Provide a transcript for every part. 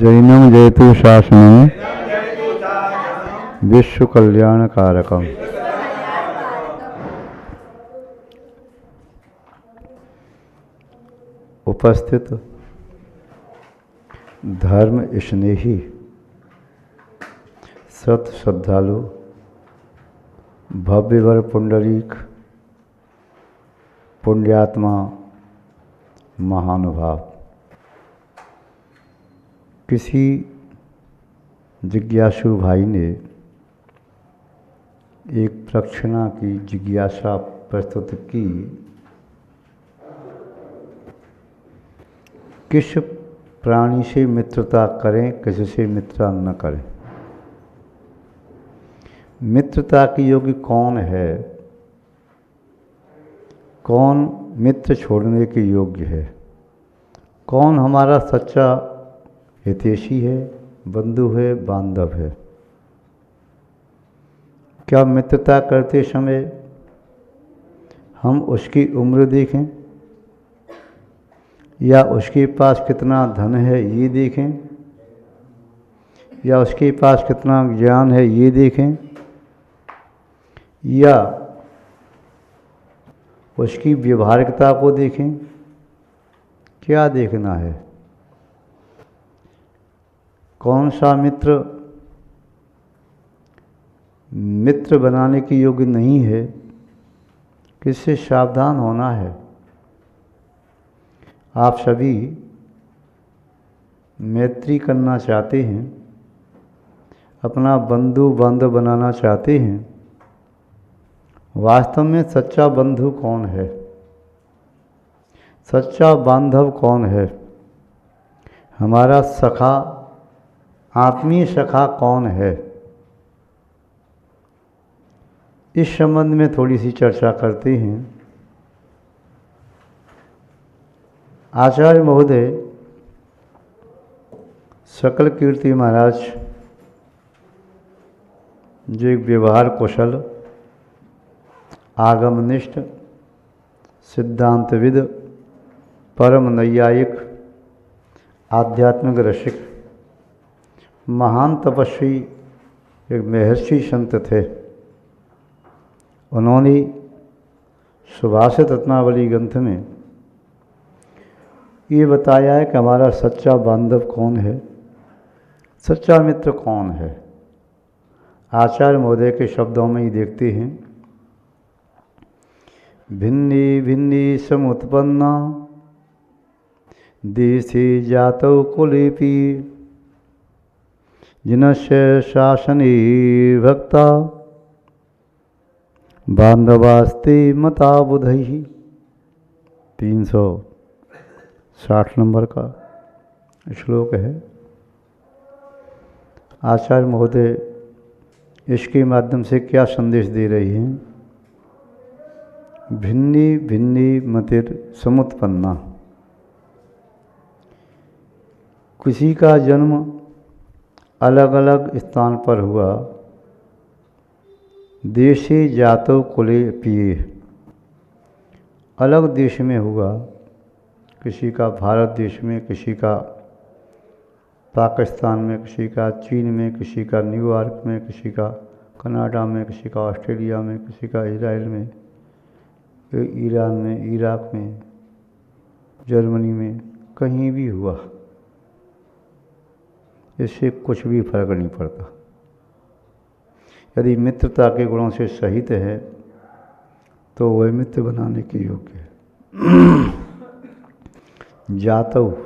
जैनम जयतु शासनम विश्व कल्याण कारकम। उपस्थित धर्म स्नेही सत श्रद्धालु भव्यवर पुंडरीक पुण्यात्मा महानुभाव, किसी जिज्ञासु भाई ने एक प्रक्षणा की जिज्ञासा प्रस्तुत की, किस प्राणी से मित्रता करें, किससे मित्रता न करें। मित्रता के योग्य कौन है, कौन मित्र छोड़ने के योग्य है, कौन हमारा सच्चा हितैषी है, बंधु है, बांधव है। क्या मित्रता करते समय हम उसकी उम्र देखें या उसके पास कितना धन है ये देखें या उसके पास कितना ज्ञान है ये देखें या उसकी व्यवहारिकता को देखें। क्या देखना है? कौन सा मित्र मित्र बनाने के योग्य नहीं है, किससे सावधान होना है। आप सभी मैत्री करना चाहते हैं, अपना बंधु बांधव बनाना चाहते हैं। वास्तव में सच्चा बंधु कौन है, सच्चा बांधव कौन है, हमारा सखा आत्मीय सखा कौन है, इस संबंध में थोड़ी सी चर्चा करते हैं। आचार्य महोदय सकल कीर्ति महाराज, जो एक व्यवहार कुशल, आगमनिष्ठ, सिद्धांतविद, परम नैयायिक, आध्यात्मिक रसिक, महान तपस्वी, एक महर्षि संत थे। उन्होंने सुभाषित रत्नावली ग्रंथ में ये बताया है कि हमारा सच्चा बांधव कौन है, सच्चा मित्र कौन है। आचार्य महोदय के शब्दों में ही देखते हैं, भिन्नी भिन्नी समुत्पन्ना देशे जातौ कुलेपि जिनस्य शासने भक्ता बांधवास्ते मता बुधैहि। 360 नंबर का श्लोक है। आचार्य महोदय इसके माध्यम से क्या संदेश दे रही हैं? भिन्नी भिन्नी मतिर समुत्पन्ना। किसी का जन्म अलग अलग स्थान पर हुआ, देशे जातो कुले पिए, अलग देश में हुआ, किसी का भारत देश में, किसी का पाकिस्तान में, किसी का चीन में, किसी का न्यूयॉर्क में, किसी का कनाडा में, किसी का ऑस्ट्रेलिया में, किसी का इजराइल में, ईरान में, इराक में, जर्मनी में, कहीं भी हुआ, इससे कुछ भी फर्क नहीं पड़ता। यदि मित्रता के गुणों से सहित है तो वह मित्र बनाने के योग्य है। जातव,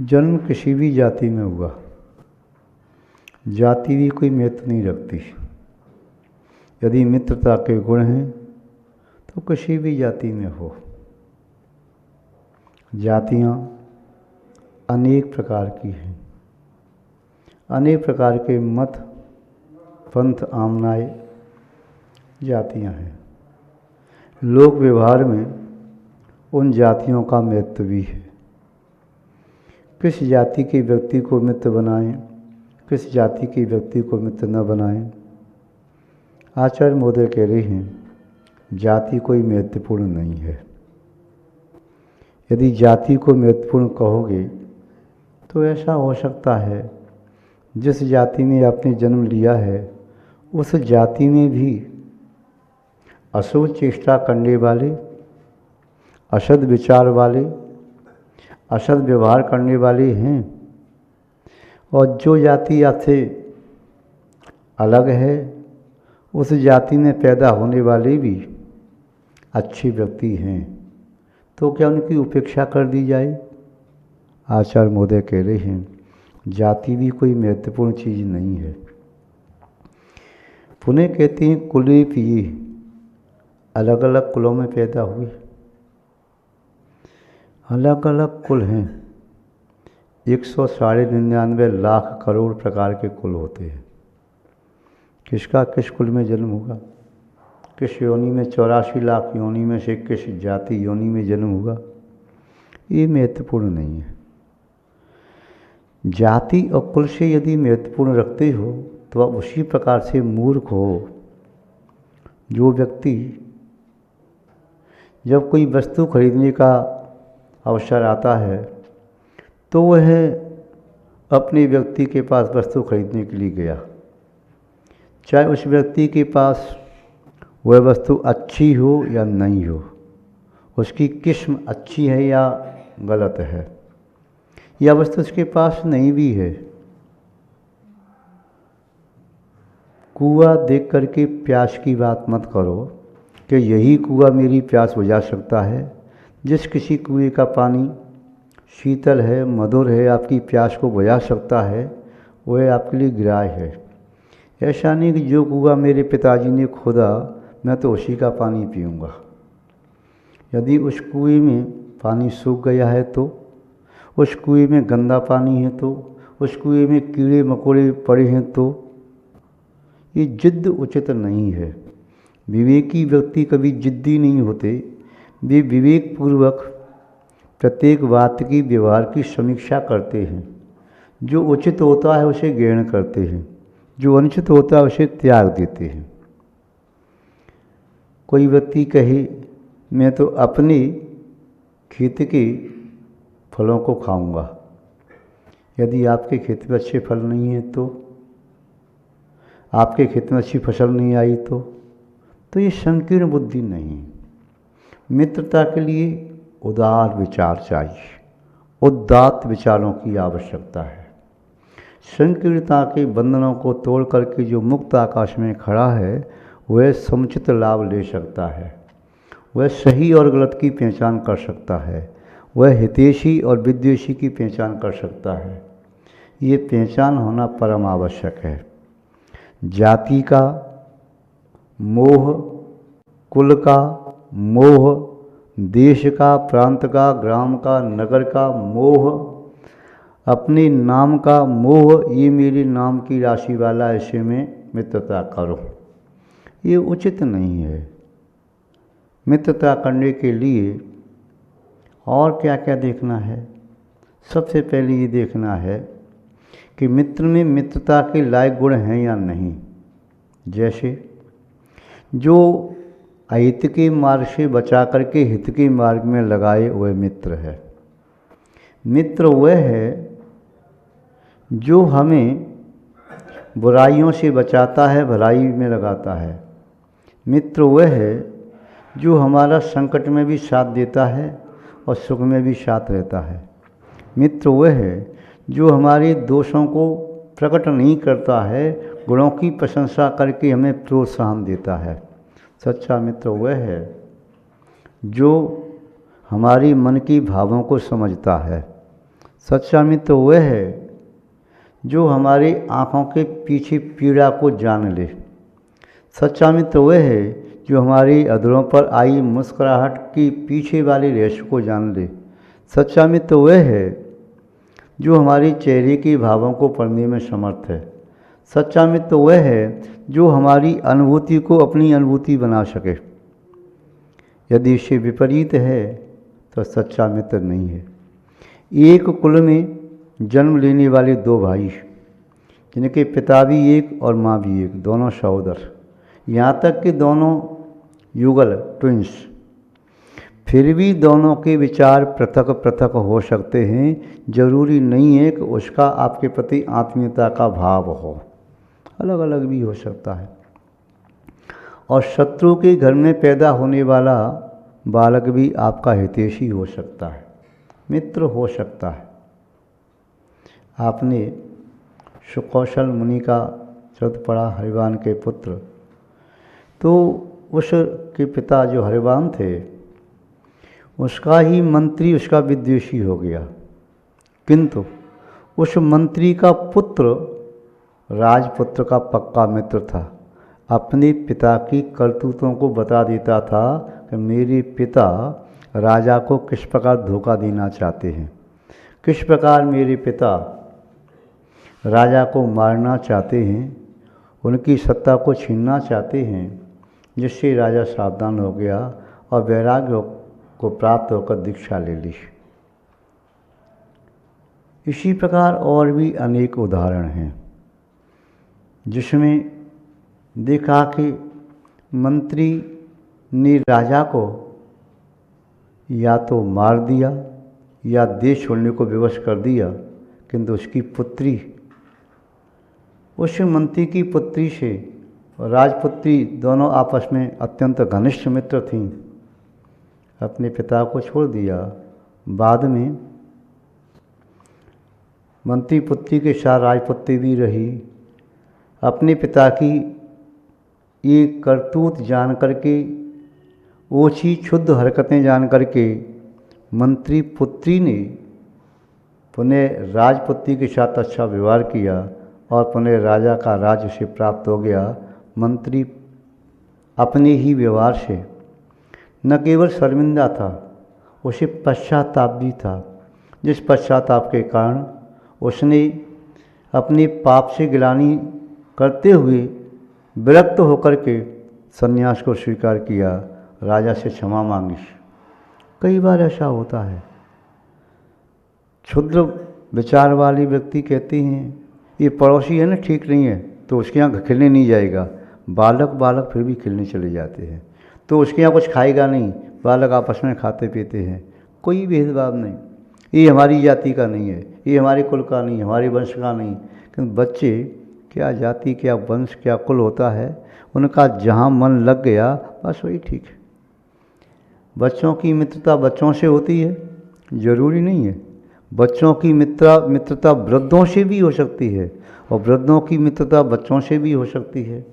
जन्म किसी भी जाति में हुआ, जाति भी कोई महत्व नहीं रखती। यदि मित्रता के गुण हैं तो किसी भी जाति में हो। जातियाँ अनेक प्रकार की हैं, अनेक प्रकार के मत पंथ आमनाए जातियाँ हैं। लोक व्यवहार में उन जातियों का महत्व भी है। किस जाति के व्यक्ति को मित्र बनाएं, किस जाति के व्यक्ति को मित्र न बनाएं। आचार्य महोदय कह रहे हैं, जाति कोई महत्वपूर्ण नहीं है। यदि जाति को महत्वपूर्ण कहोगे तो ऐसा हो सकता है जिस जाति में आपने जन्म लिया है उस जाति में भी अशुभ चेष्टा करने वाले, असद विचार वाले, असद व्यवहार करने वाले हैं, और जो जाति आपसे अलग है उस जाति में पैदा होने वाले भी अच्छे व्यक्ति हैं, तो क्या उनकी उपेक्षा कर दी जाए? आचार्य महोदय कह रहे हैं जाति भी कोई महत्वपूर्ण चीज़ नहीं है। पुनः कहते हैं कुले पिए, अलग अलग कुलों में पैदा हुए, अलग अलग कुल हैं। 199 लाख करोड़ प्रकार के कुल होते हैं। किसका किस कुल में जन्म होगा, किस योनि में 84 लाख योनि में से किस जाति योनि में जन्म होगा, ये महत्वपूर्ण नहीं है। जाति और कुल से यदि महत्वपूर्ण रखते हो तो आप उसी प्रकार से मूर्ख हो। जो व्यक्ति जब कोई वस्तु खरीदने का अवसर आता है तो वह अपने व्यक्ति के पास वस्तु खरीदने के लिए गया, चाहे उस व्यक्ति के पास वह वस्तु अच्छी हो या नहीं हो, उसकी किस्म अच्छी है या गलत है, या वस्तु उसके पास नहीं भी है। कुआं देख करके प्यास की बात मत करो कि यही कुआं मेरी प्यास बुझा सकता है। जिस किसी कुएं का पानी शीतल है, मधुर है, आपकी प्यास को बुझा सकता है, वह आपके लिए ग्राह्य है। ऐसा नहीं कि जो कुआं मेरे पिताजी ने खोदा मैं तो उसी का पानी पीऊँगा। यदि उस कुएं में पानी सूख गया है तो, उस कुएं में गंदा पानी है तो, उस कुएं में कीड़े मकोड़े पड़े हैं तो ये जिद्द उचित नहीं है। विवेकी व्यक्ति कभी जिद्दी नहीं होते, वे विवेक पूर्वक प्रत्येक बात की व्यवहार की समीक्षा करते हैं। जो उचित होता है उसे ग्रहण करते हैं, जो अनुचित होता है उसे त्याग देते हैं। कोई व्यक्ति कहे मैं तो अपने खेत के फलों को खाऊंगा, यदि आपके खेत में अच्छे फल नहीं हैं तो, आपके खेत में अच्छी फसल नहीं आई तो ये संकीर्ण बुद्धि नहीं। मित्रता के लिए उदार विचार चाहिए, उदात्त विचारों की आवश्यकता है। संकीर्णता के बंधनों को तोड़ करके जो मुक्त आकाश में खड़ा है वह समुचित लाभ ले सकता है, वह सही और गलत की पहचान कर सकता है, वह हितैषी और विद्वेषी की पहचान कर सकता है। ये पहचान होना परम आवश्यक है। जाति का मोह, कुल का मोह, देश का, प्रांत का, ग्राम का, नगर का मोह, अपने नाम का मोह, ये मेरे नाम की राशि वाला, ऐसे में मित्रता करो, ये उचित नहीं है। मित्रता करने के लिए और क्या क्या देखना है? सबसे पहले ये देखना है कि मित्र में मित्रता के लायक गुण हैं या नहीं। जैसे जो अहित के मार्ग से बचा करके हित के मार्ग में लगाए वह मित्र है। मित्र वह है जो हमें बुराइयों से बचाता है, भलाई में लगाता है। मित्र वह है जो हमारा संकट में भी साथ देता है और सुख में भी साथ रहता है। मित्र वह है जो हमारे दोषों को प्रकट नहीं करता है, गुणों की प्रशंसा करके हमें प्रोत्साहन देता है। सच्चा मित्र वह है जो हमारी मन की भावों को समझता है। सच्चा मित्र वह है जो हमारी आँखों के पीछे पीड़ा को जान ले। सच्चा मित्र वह है जो हमारी अधरों पर आई मुस्कुराहट की पीछे वाले रहस्य को जान ले। सच्चा मित्र वह है जो हमारे चेहरे के भावों को पढ़ने में समर्थ है। सच्चा मित्र वह है जो हमारी अनुभूति को अपनी अनुभूति बना सके। यदि इससे विपरीत है तो सच्चा मित्र नहीं है। एक कुल में जन्म लेने वाले दो भाई जिनके पिता भी एक और माँ भी एक, दोनों सहोदर, यहाँ तक कि दोनों युगल ट्विंस, फिर भी दोनों के विचार पृथक पृथक हो सकते हैं। जरूरी नहीं है कि उसका आपके प्रति आत्मीयता का भाव हो, अलग अलग भी हो सकता है। और शत्रु के घर में पैदा होने वाला बालक भी आपका हितैषी हो सकता है, मित्र हो सकता है। आपने सुकौशल मुनि का चरित्र पढ़ा, हरिवान के पुत्र, तो उसके पिता जो हरिवान थे उसका ही मंत्री उसका विद्वेषी हो गया, किंतु उस मंत्री का पुत्र राजपुत्र का पक्का मित्र था। अपने पिता की करतूतों को बता देता था कि मेरे पिता राजा को किस प्रकार धोखा देना चाहते हैं, किस प्रकार मेरे पिता राजा को मारना चाहते हैं, उनकी सत्ता को छीनना चाहते हैं, जिससे राजा सावधान हो गया और वैराग्य को प्राप्त होकर दीक्षा ले ली। इसी प्रकार और भी अनेक उदाहरण हैं जिसमें देखा कि मंत्री ने राजा को या तो मार दिया या देश छोड़ने को विवश कर दिया, किंतु उसकी पुत्री, उस मंत्री की पुत्री से और राजपुत्री दोनों आपस में अत्यंत घनिष्ठ मित्र थीं, अपने पिता को छोड़ दिया। बाद में मंत्री पुत्री के साथ राजपुत्री भी रही। अपने पिता की ये करतूत जान करके, ओछी क्षुद्ध हरकतें जान करके मंत्री पुत्री ने पुनः राजपुत्री के साथ अच्छा व्यवहार किया और पुनः राजा का राज्य उसे प्राप्त हो गया। मंत्री अपने ही व्यवहार से न केवल शर्मिंदा था, उसे पश्चाताप भी था, जिस पश्चाताप के कारण उसने अपने पाप से गिलानी करते हुए विरक्त होकर के संन्यास को स्वीकार किया, राजा से क्षमा मांगी। कई बार ऐसा होता है, क्षुद्र विचार वाले व्यक्ति कहते हैं ये पड़ोसी है ना, ठीक नहीं है, तो उसके यहाँ खिलने नहीं जाएगा। बालक फिर भी खिलने चले जाते हैं, तो उसके यहाँ कुछ खाएगा नहीं, बालक आपस में खाते पीते हैं, कोई भेदभाव नहीं। ये हमारी जाति का नहीं है, ये हमारे कुल का नहीं, हमारे वंश का नहीं। क्योंकि बच्चे क्या जाति, क्या वंश, क्या कुल होता है, उनका जहाँ मन लग गया बस वही ठीक है। बच्चों की मित्रता बच्चों से होती है, जरूरी नहीं है। बच्चों की मित्रता वृद्धों से भी हो सकती है और वृद्धों की मित्रता बच्चों से भी हो सकती है।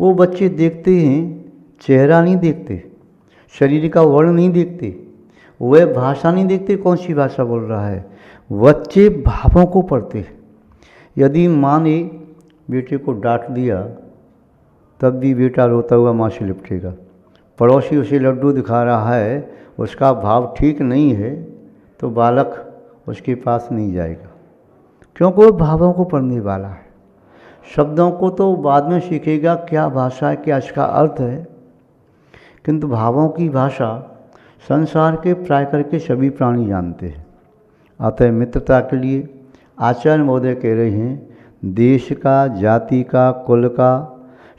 वो बच्चे देखते हैं, चेहरा नहीं देखते, शरीर का वर्ण नहीं देखते, वह भाषा नहीं देखते कौन सी भाषा बोल रहा है, बच्चे भावों को पढ़ते हैं। यदि माँ ने बेटे को डांट दिया तब भी बेटा रोता हुआ माँ से लिपटेगा। पड़ोसी उसे लड्डू दिखा रहा है, उसका भाव ठीक नहीं है, तो बालक उसके पास नहीं जाएगा, क्योंकि वो भावों को पढ़ने वाला है। शब्दों को तो बाद में सीखेगा, क्या भाषा है, क्या इसका अर्थ है, किंतु भावों की भाषा संसार के प्राय करके सभी प्राणी जानते हैं। अतः मित्रता के लिए आचार्य महोदय कह रहे हैं, देश का, जाति का, कुल का,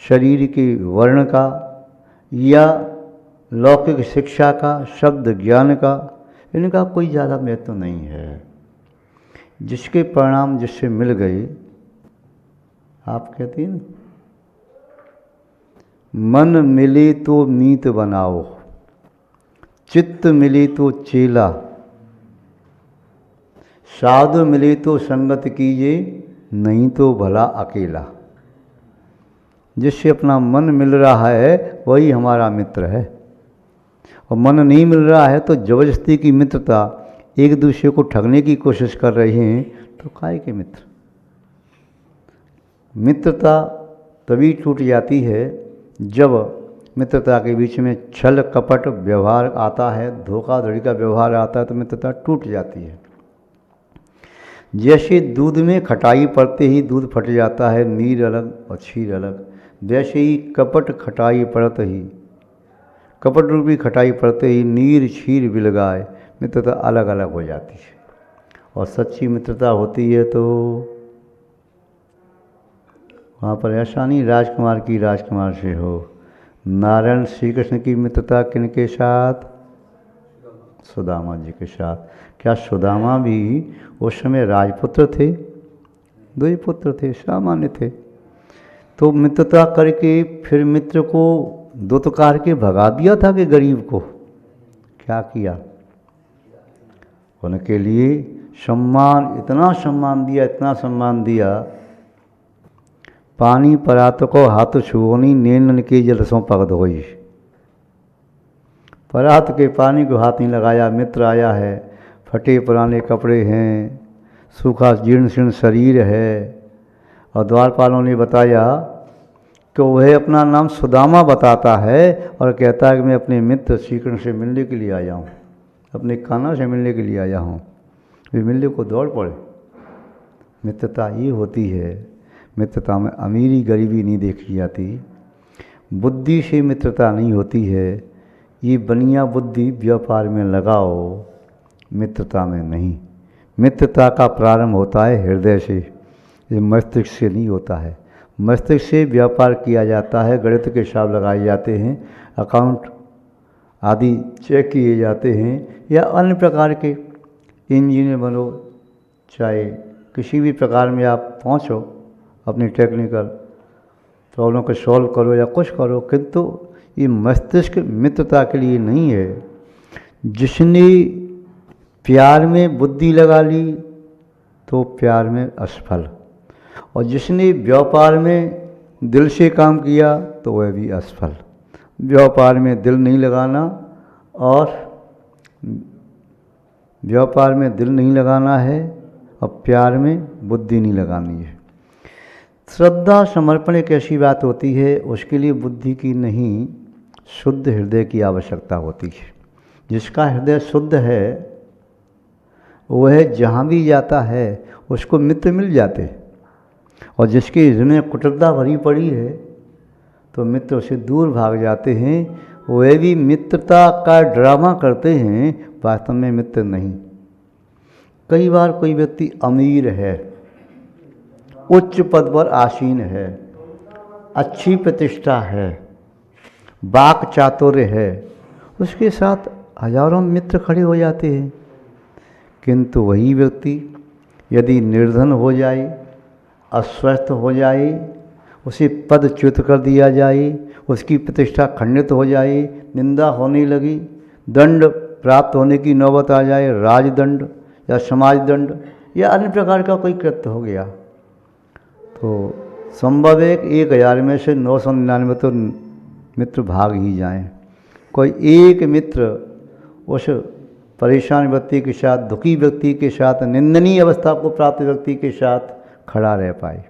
शरीर के वर्ण का या लौकिक शिक्षा का, शब्द ज्ञान का, इनका कोई ज़्यादा महत्व नहीं है। जिसके परिणाम जिससे मिल गए, आप कहते हैं ना, मन मिले तो मीत बनाओ, चित्त मिले तो चेला, साधु मिले तो संगत कीजिए, नहीं तो भला अकेला। जिससे अपना मन मिल रहा है वही हमारा मित्र है, और मन नहीं मिल रहा है तो जबरदस्ती की मित्रता, एक दूसरे को ठगने की कोशिश कर रहे हैं, तो काहे के मित्र। मित्रता तभी टूट जाती है जब मित्रता के बीच में छल कपट व्यवहार आता है, धोखाधड़ी का व्यवहार आता है, तो मित्रता टूट जाती है। जैसे दूध में खटाई पड़ते ही दूध फट जाता है, नीर अलग और क्षीर अलग, वैसे ही कपट खटाई पड़ते ही, कपट रूपी खटाई पड़ते ही नीर क्षीर बिलगाए, मित्रता अलग अलग हो जाती है। और सच्ची मित्रता होती है तो वहाँ पर ऐसा नहीं राजकुमार की राजकुमार से हो। नारायण श्री कृष्ण की मित्रता किनके साथ? सुदामा जी के साथ। क्या सुदामा भी उस समय राजपुत्र थे? 2 ही पुत्र थे, सामान्य थे। तो मित्रता करके फिर मित्र को दुत्कार के भगा दिया था कि गरीब को? क्या किया? उनके लिए सम्मान, इतना सम्मान दिया, इतना सम्मान दिया। पानी परात को हाथ छुओनी, नैनन के जल सो पग धोई। परात के पानी को हाथ नहीं लगाया। मित्र आया है, फटे पुराने कपड़े हैं, सूखा जीर्ण शीर्ण शरीर है, और द्वारपालों ने बताया कि वह अपना नाम सुदामा बताता है और कहता है कि मैं अपने मित्र श्रीकृष्ण से मिलने के लिए आया हूँ, अपने कान्हा से मिलने के लिए आया हूँ। वे मिलने को दौड़ पड़े। मित्रता ये होती है। मित्रता में अमीरी गरीबी नहीं देखी जाती, बुद्धि से मित्रता नहीं होती है। ये बनिया बुद्धि व्यापार में लगाओ, मित्रता में नहीं। मित्रता का प्रारंभ होता है हृदय से, ये मस्तिष्क से नहीं होता है। मस्तिष्क से व्यापार किया जाता है, गणित के हिसाब लगाए जाते हैं, अकाउंट आदि चेक किए जाते हैं, या अन्य प्रकार के इंजीनियर बनो, चाहे किसी भी प्रकार में आप पहुँचो, अपनी टेक्निकल प्रॉब्लम को सॉल्व करो या कुछ करो, किंतु ये मस्तिष्क मित्रता के लिए नहीं है। जिसने प्यार में बुद्धि लगा ली तो प्यार में असफल, और जिसने व्यापार में दिल से काम किया तो वह भी असफल। व्यापार में दिल नहीं लगाना, और व्यापार में दिल नहीं लगाना है और प्यार में बुद्धि नहीं लगानी है। श्रद्धा समर्पण एक ऐसी बात होती है, उसके लिए बुद्धि की नहीं, शुद्ध हृदय की आवश्यकता होती है। जिसका हृदय शुद्ध है वह जहाँ भी जाता है उसको मित्र मिल जाते, और जिसके हृदय में कुटिलता भरी पड़ी है तो मित्र उसे दूर भाग जाते हैं। वह भी मित्रता का ड्रामा करते हैं, वास्तव में मित्र नहीं। कई बार कोई व्यक्ति अमीर है, उच्च पद पर आसीन है, अच्छी प्रतिष्ठा है, वाक चातुर्य है, उसके साथ हजारों मित्र खड़े हो जाते हैं। किंतु वही व्यक्ति यदि निर्धन हो जाए, अस्वस्थ हो जाए, उसे पदच्युत कर दिया जाए, उसकी प्रतिष्ठा खंडित हो जाए, निंदा होने लगी, दंड प्राप्त होने की नौबत आ जाए, राजदंड या समाजदंड या अन्य प्रकार का कोई कृत्य हो गया, तो संभव है 1000 में से 999 तो मित्र भाग ही जाएं। कोई एक मित्र उस परेशान व्यक्ति के साथ, दुखी व्यक्ति के साथ, निंदनीय अवस्था को प्राप्त व्यक्ति के साथ खड़ा रह पाए।